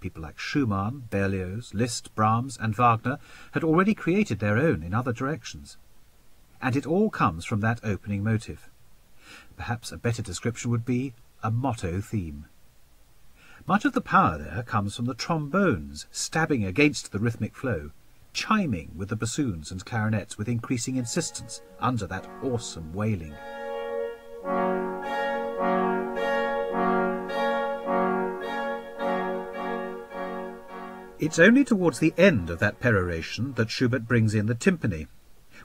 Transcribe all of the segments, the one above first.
People like Schumann, Berlioz, Liszt, Brahms and Wagner had already created their own in other directions. And it all comes from that opening motive. Perhaps a better description would be a motto theme. Much of the power there comes from the trombones stabbing against the rhythmic flow, chiming with the bassoons and clarinets with increasing insistence under that awesome wailing. It's only towards the end of that peroration that Schubert brings in the timpani.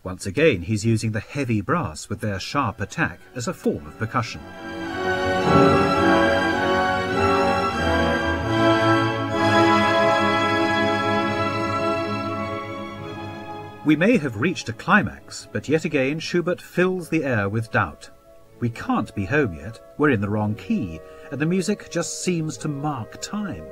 Once again he's using the heavy brass with their sharp attack as a form of percussion. We may have reached a climax, but yet again Schubert fills the air with doubt. We can't be home yet, we're in the wrong key, and the music just seems to mark time.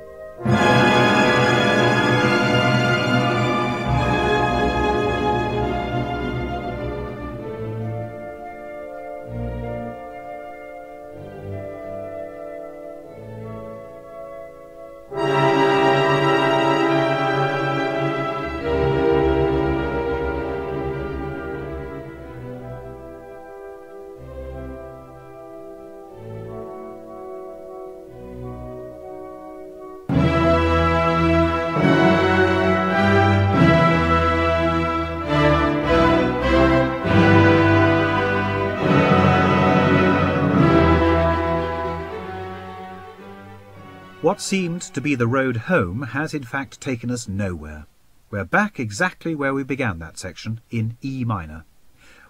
What seemed to be the road home has in fact taken us nowhere. We're back exactly where we began that section, in E minor.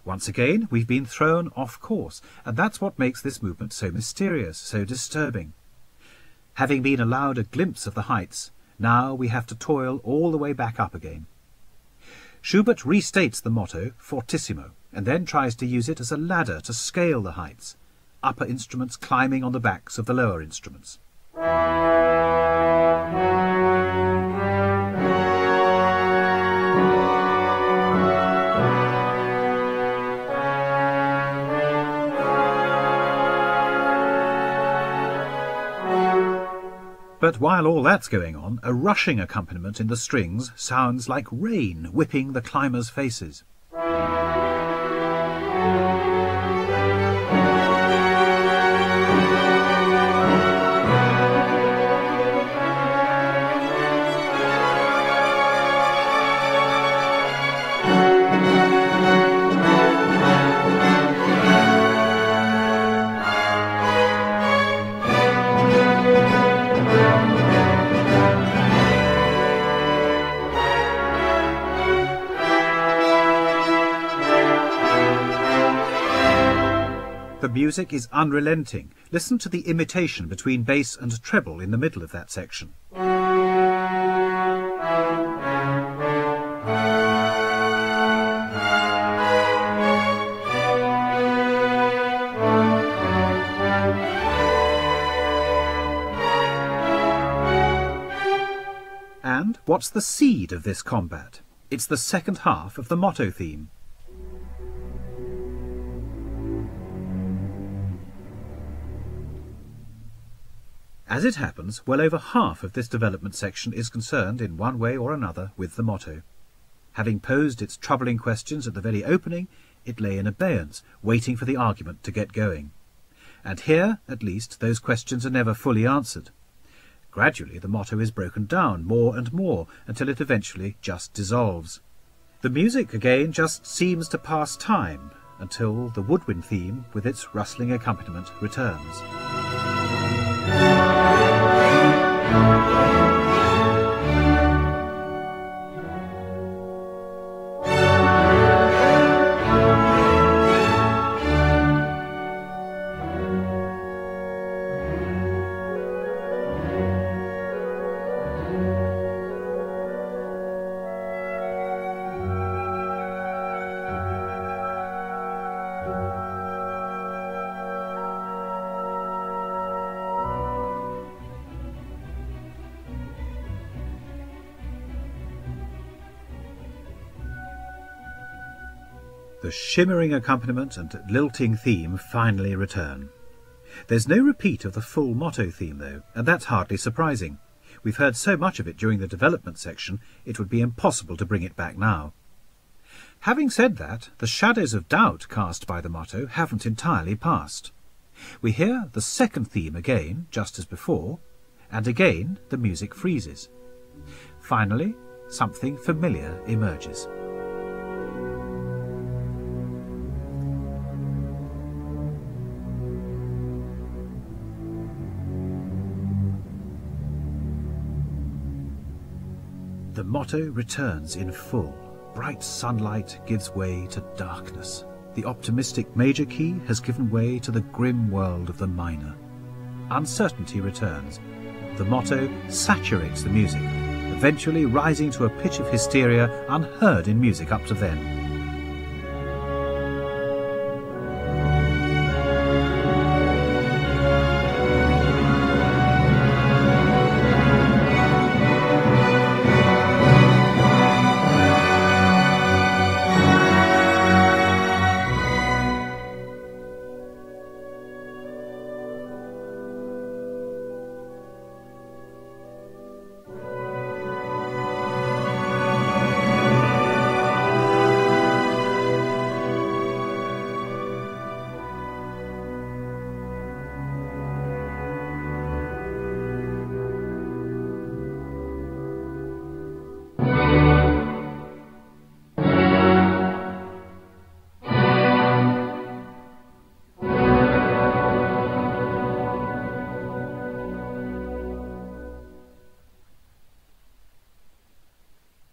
Once again, we've been thrown off course, and that's what makes this movement so mysterious, so disturbing. Having been allowed a glimpse of the heights, now we have to toil all the way back up again. Schubert restates the motto, fortissimo, and then tries to use it as a ladder to scale the heights, upper instruments climbing on the backs of the lower instruments. But while all that's going on, a rushing accompaniment in the strings sounds like rain whipping the climbers' faces. The music is unrelenting. Listen to the imitation between bass and treble in the middle of that section. And what's the seed of this combat? It's the second half of the motto theme. As it happens, well over half of this development section is concerned in one way or another with the motto. Having posed its troubling questions at the very opening, it lay in abeyance, waiting for the argument to get going. And here, at least, those questions are never fully answered. Gradually the motto is broken down more and more until it eventually just dissolves. The music again just seems to pass time until the woodwind theme with its rustling accompaniment returns. The shimmering accompaniment and lilting theme finally return. There's no repeat of the full motto theme, though, and that's hardly surprising. We've heard so much of it during the development section, it would be impossible to bring it back now. Having said that, the shadows of doubt cast by the motto haven't entirely passed. We hear the second theme again, just as before, and again the music freezes. Finally, something familiar emerges. The motto returns in full. Bright sunlight gives way to darkness. The optimistic major key has given way to the grim world of the minor. Uncertainty returns. The motto saturates the music, eventually rising to a pitch of hysteria unheard in music up to then.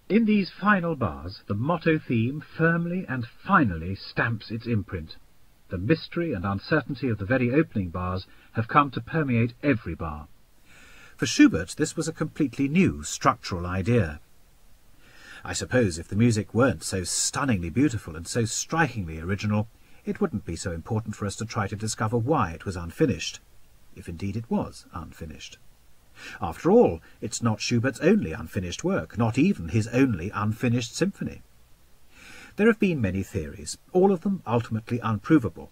In these final bars, the motto theme firmly and finally stamps its imprint. The mystery and uncertainty of the very opening bars have come to permeate every bar. For Schubert, this was a completely new structural idea. I suppose if the music weren't so stunningly beautiful and so strikingly original, it wouldn't be so important for us to try to discover why it was unfinished, if indeed it was unfinished. After all, it's not Schubert's only unfinished work, not even his only unfinished symphony. There have been many theories, all of them ultimately unprovable,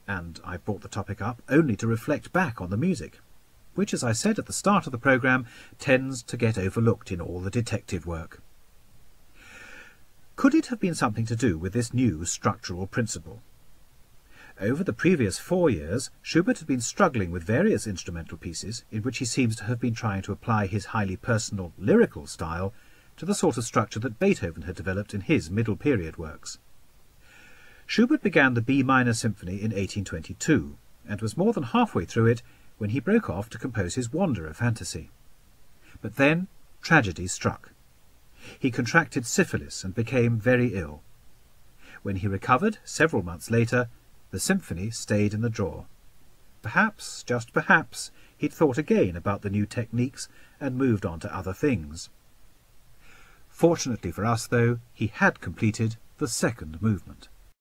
and I've brought the topic up only to reflect back on the music, which, as I said at the start of the programme, tends to get overlooked in all the detective work. Could it have been something to do with this new structural principle? Over the previous 4 years, Schubert had been struggling with various instrumental pieces in which he seems to have been trying to apply his highly personal, lyrical style to the sort of structure that Beethoven had developed in his middle period works. Schubert began the B minor symphony in 1822, and was more than halfway through it when he broke off to compose his Wanderer fantasy. But then tragedy struck. He contracted syphilis and became very ill. When he recovered, several months later, the symphony stayed in the drawer. Perhaps, just perhaps, he'd thought again about the new techniques and moved on to other things. Fortunately for us, though, he had completed the second movement.